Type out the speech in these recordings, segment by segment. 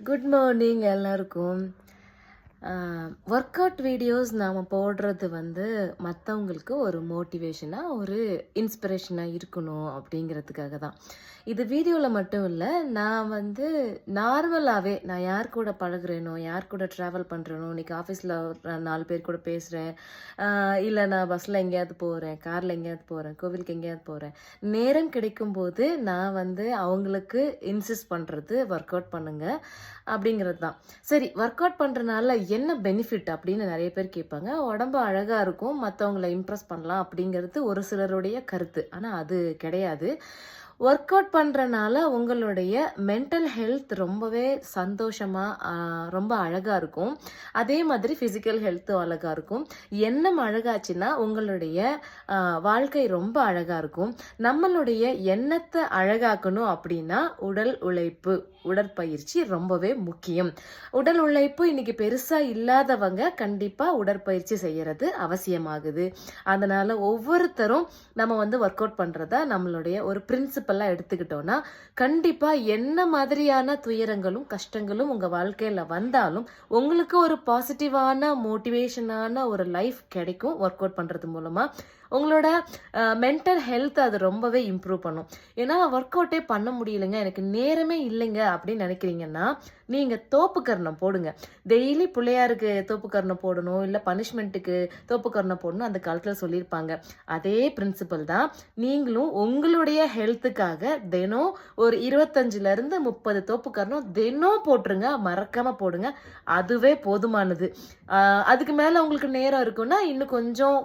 Good morning எல்லாருக்கும். Work out videos நாம் போடுறது மற்றவங்களுக்கு ஒரு மோட்டிவேஷனாக ஒரு இன்ஸ்பிரேஷனாக இருக்கணும் அப்படிங்கிறதுக்காக தான். இது வீடியோவில் மட்டும் இல்லை, நான் நார்மலாகவே நான் யார் கூட பழகுறேனோ, யார் கூட ட்ராவல் பண்ணுறேனோ, இன்றைக்கி ஆஃபீஸில் 4 பேர் கூட பேசுகிறேன், இல்லை நான் பஸ்ஸில் எங்கேயாவது போகிறேன், காரில் எங்கேயாவது போகிறேன், கோவிலுக்கு எங்கேயாவது போகிறேன், நேரம் கிடைக்கும்போது நான் அவங்களுக்கு இன்சிஸ்ட் பண்ணுறது ஒர்க் அவுட் பண்ணுங்க அப்படிங்கிறது தான். சரி, ஒர்க் அவுட் பண்ணுறதுனால என்ன பெனிஃபிட் அப்படின்னு நிறைய பேர் கேட்பாங்க. உடம்பு அழகாக இருக்கும், மற்றவங்களை இம்ப்ரெஸ் பண்ணலாம் அப்படிங்கிறது ஒரு சிலருடைய கருத்து. ஆனால் அது கிடையாது. ஒர்க் அவுட் பண்ணுறனால உங்களுடைய மென்டல் ஹெல்த் ரொம்பவே சந்தோஷமாக ரொம்ப அழகாக இருக்கும். அதே மாதிரி ஃபிசிக்கல் ஹெல்த்தும் அழகாக இருக்கும். எண்ணம் அழகாச்சுன்னா உங்களுடைய வாழ்க்கை ரொம்ப அழகாக இருக்கும். நம்மளுடைய எண்ணத்தை அழகாக்கணும் அப்படின்னா உடல் உழைப்பு, உடற்பயிற்சி ரொம்பவே முக்கியம். உடல் உழைப்பு இன்னைக்கு பெருசாக இல்லாதவங்க கண்டிப்பாக உடற்பயிற்சி செய்யறது அவசியமாகுது. அதனால் ஒவ்வொருத்தரும் நம்ம ஒர்க் அவுட் பண்ணுறதா நம்மளுடைய ஒரு பிரின்சிபலாக எடுத்துக்கிட்டோன்னா கண்டிப்பாக என்ன மாதிரியான துயரங்களும் கஷ்டங்களும் உங்கள் வாழ்க்கையில் வந்தாலும் உங்களுக்கு ஒரு பாசிட்டிவான மோட்டிவேஷனான ஒரு லைஃப் கிடைக்கும். ஒர்க் அவுட் பண்ணுறது மூலமாக உங்களோட மென்டல் ஹெல்த் அது ரொம்பவே இம்ப்ரூவ் பண்ணும். ஏன்னா ஒர்க் அவுட்டே பண்ண முடியலைங்க, எனக்கு நேரமே இல்லைங்க அப்படின்னு நினைக்கிறீங்கன்னா நீங்கள் தோப்புக்கரணம் போடுங்க. டெய்லி பிள்ளையாருக்கு தோப்புக்கரணம் போடணும், இல்லை பனிஷ்மெண்ட்டுக்கு தோப்புக்கரணம் போடணும் அந்த காலத்தில் சொல்லியிருப்பாங்க. அதே பிரின்சிபல் தான் நீங்களும் உங்களுடைய ஹெல்த்துக்காக தினம் ஒரு 25லேருந்து 30 தோப்புக்கரணம் தினம் போட்டுருங்க, மறக்காமல் போடுங்க. அதுவே போதுமானது. அதுக்கு மேலே உங்களுக்கு நேரம் இருக்குன்னா இன்னும் கொஞ்சம்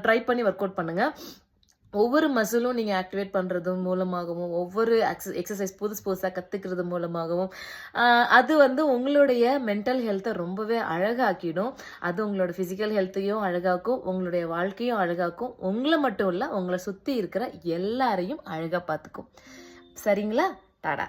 ட்ரை பண்ணி ஒர்க் அவுட் பண்ணுங்க. ஒவ்வொரு மசிலும் நீங்கள் ஆக்டிவேட் பண்ணுறது மூலமாகவும், ஒவ்வொரு எக்ஸசைஸ் புதுசாக கற்றுக்கிறது மூலமாகவும் அது உங்களுடைய மென்டல் ஹெல்த்தை ரொம்பவே அழகாக்கிடும். அது உங்களோட ஃபிசிக்கல் ஹெல்த்தையும் அழகாக்கும், உங்களுடைய வாழ்க்கையும் அழகாக்கும். உங்களை மட்டும் இல்லை, உங்களை சுற்றி இருக்கிற எல்லாரையும் அழகாக பார்த்துக்கும். சரிங்களா? டாடா.